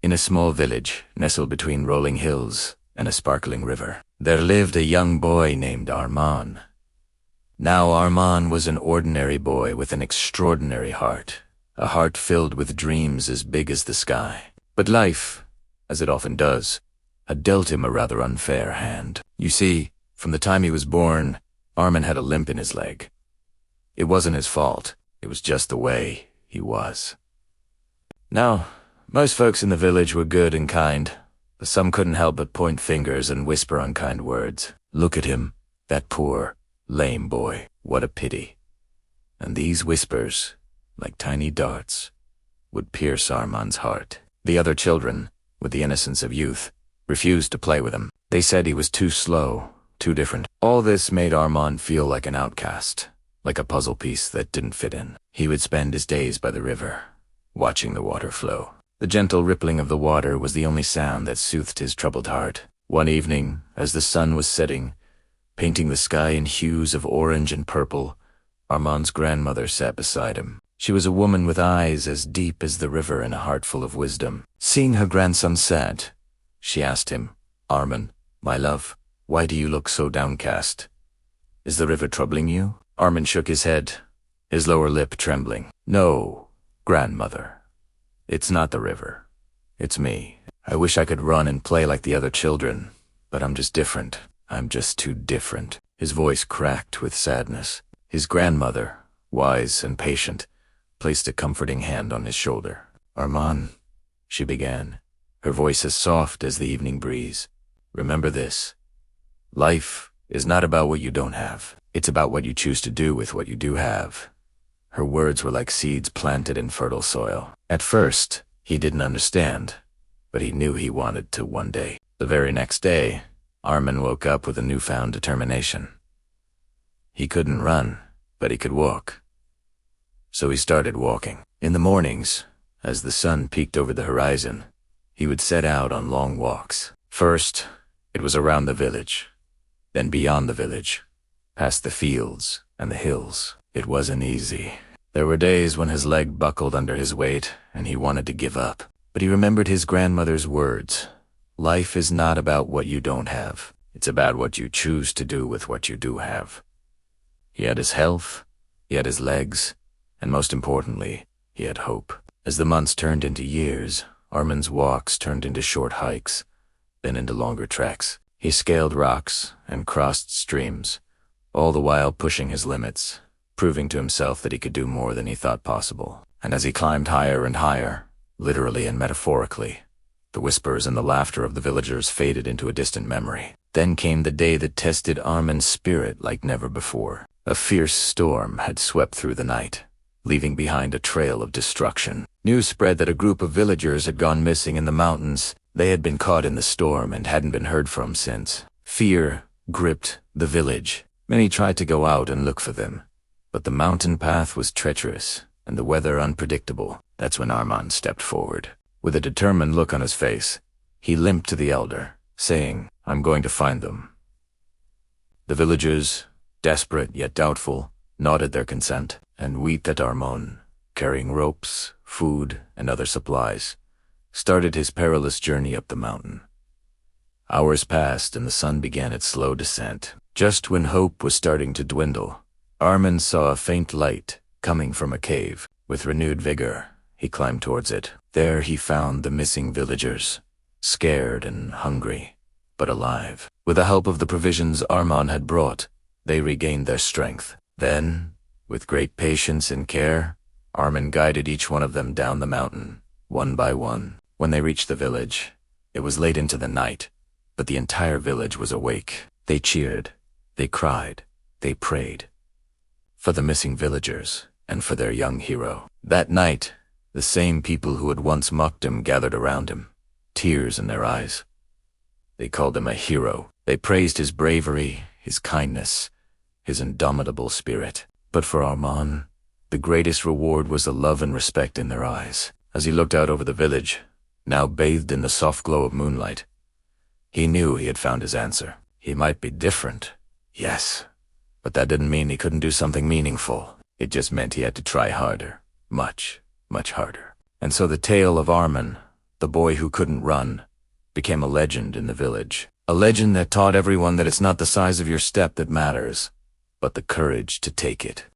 In a small village, nestled between rolling hills and a sparkling river, there lived a young boy named Arman. Now Arman was an ordinary boy with an extraordinary heart, a heart filled with dreams as big as the sky. But life, as it often does, had dealt him a rather unfair hand. You see, from the time he was born, Arman had a limp in his leg. It wasn't his fault, it was just the way he was. Now, most folks in the village were good and kind, but some couldn't help but point fingers and whisper unkind words. Look at him, that poor, lame boy, what a pity. And these whispers, like tiny darts, would pierce Arman's heart. The other children, with the innocence of youth, refused to play with him. They said he was too slow, too different. All this made Arman feel like an outcast, like a puzzle piece that didn't fit in. He would spend his days by the river, watching the water flow. The gentle rippling of the water was the only sound that soothed his troubled heart. One evening, as the sun was setting, painting the sky in hues of orange and purple, Arman's grandmother sat beside him. She was a woman with eyes as deep as the river and a heart full of wisdom. Seeing her grandson sad, she asked him, "Arman, my love, why do you look so downcast? Is the river troubling you?" Arman shook his head, his lower lip trembling. "No, grandmother. It's not the river. It's me. I wish I could run and play like the other children, but I'm just different. I'm just too different." His voice cracked with sadness. His grandmother, wise and patient, placed a comforting hand on his shoulder. "Arman," she began, her voice as soft as the evening breeze, "remember this. Life is not about what you don't have. It's about what you choose to do with what you do have." Her words were like seeds planted in fertile soil. At first, he didn't understand, but he knew he wanted to one day. The very next day, Arman woke up with a newfound determination. He couldn't run, but he could walk. So he started walking. In the mornings, as the sun peeked over the horizon, he would set out on long walks. First, it was around the village, then beyond the village, past the fields and the hills. It wasn't easy. There were days when his leg buckled under his weight and he wanted to give up. But he remembered his grandmother's words. Life is not about what you don't have. It's about what you choose to do with what you do have. He had his health, he had his legs, and most importantly, he had hope. As the months turned into years, Arman's walks turned into short hikes, then into longer treks. He scaled rocks and crossed streams, all the while pushing his limits, proving to himself that he could do more than he thought possible. And as he climbed higher and higher, literally and metaphorically, the whispers and the laughter of the villagers faded into a distant memory. Then came the day that tested Arman's spirit like never before. A fierce storm had swept through the night, leaving behind a trail of destruction. News spread that a group of villagers had gone missing in the mountains. They had been caught in the storm and hadn't been heard from since. Fear gripped the village. Many tried to go out and look for them, but the mountain path was treacherous and the weather unpredictable. That's when Arman stepped forward. With a determined look on his face, he limped to the elder, saying, "I'm going to find them." The villagers, desperate yet doubtful, nodded their consent and wept at Arman, carrying ropes, food, and other supplies, started his perilous journey up the mountain. Hours passed and the sun began its slow descent. Just when hope was starting to dwindle, Arman saw a faint light coming from a cave. With renewed vigor, he climbed towards it. There he found the missing villagers, scared and hungry, but alive. With the help of the provisions Arman had brought, they regained their strength. Then, with great patience and care, Arman guided each one of them down the mountain, one by one. When they reached the village, it was late into the night, but the entire village was awake. They cheered, they cried, they prayed for the missing villagers and for their young hero. That night, the same people who had once mocked him gathered around him, tears in their eyes. They called him a hero. They praised his bravery, his kindness, his indomitable spirit. But for Arman, the greatest reward was the love and respect in their eyes. As he looked out over the village, now bathed in the soft glow of moonlight, he knew he had found his answer. He might be different, yes, but that didn't mean he couldn't do something meaningful. It just meant he had to try harder, much, much harder. And so the tale of Arman, the boy who couldn't run, became a legend in the village. A legend that taught everyone that it's not the size of your step that matters, but the courage to take it.